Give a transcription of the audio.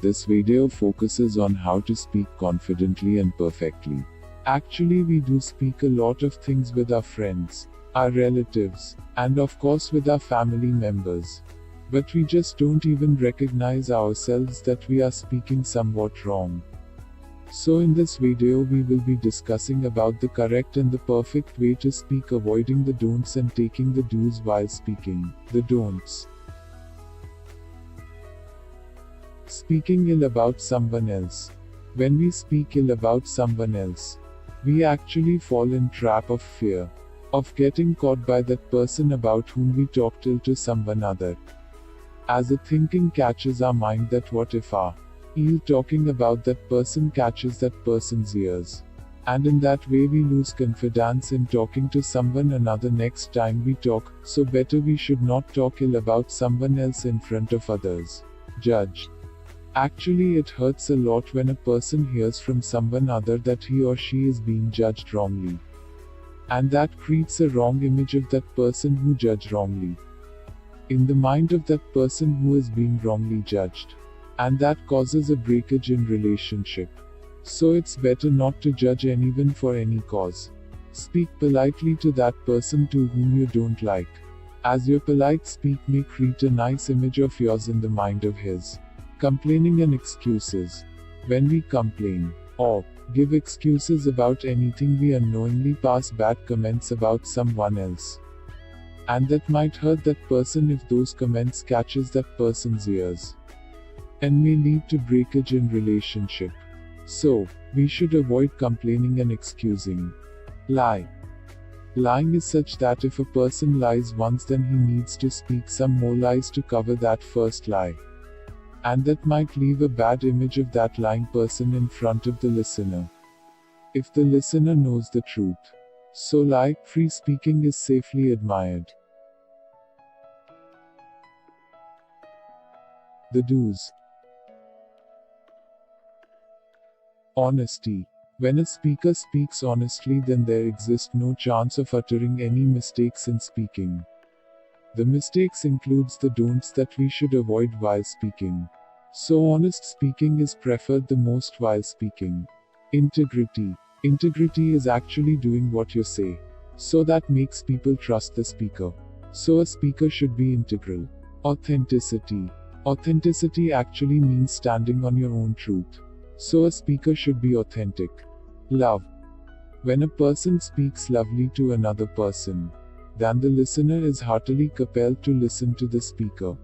This video focuses on how to speak confidently and perfectly. Actually, we do speak a lot of things with our friends, our relatives, and of course with our family members. But we just don't even recognize ourselves that we are speaking somewhat wrong. So in this video we will be discussing about the correct and the perfect way to speak, avoiding the don'ts and taking the do's while speaking. The don'ts. Speaking ill about someone else. When we speak ill about someone else, we actually fall in trap of fear of getting caught by that person about whom we talked ill to someone other. As a thinking catches our mind that what if our ill talking about that person catches that person's ears. And in that way we lose confidence in talking to someone another next time we talk, so better we should not talk ill about someone else in front of others. Judge. Actually, it hurts a lot when a person hears from someone other that he or she is being judged wrongly. And that creates a wrong image of that person who judged wrongly in the mind of that person who is being wrongly judged. And that causes a breakage in relationship. So it's better not to judge anyone for any cause. Speak politely to that person to whom you don't like, as your polite speak may create a nice image of yours in the mind of his. Complaining and excuses. When we complain or give excuses about anything, we unknowingly pass bad comments about someone else. And that might hurt that person if those comments catches that person's ears, and may lead to breakage in relationship. So, we should avoid complaining and excusing. Lie. Lying is such that if a person lies once, then he needs to speak some more lies to cover that first lie. And that might leave a bad image of that lying person in front of the listener, if the listener knows the truth. So lie-free speaking is safely admired. The do's. Honesty. When a speaker speaks honestly, then there exists no chance of uttering any mistakes in speaking. The mistakes includes the don'ts that we should avoid while speaking. So honest speaking is preferred the most while speaking. Integrity. Integrity is actually doing what you say. So that makes people trust the speaker. So a speaker should be integral. Authenticity. Authenticity actually means standing on your own truth. So a speaker should be authentic. Love. When a person speaks lovely to another person, then the listener is heartily compelled to listen to the speaker.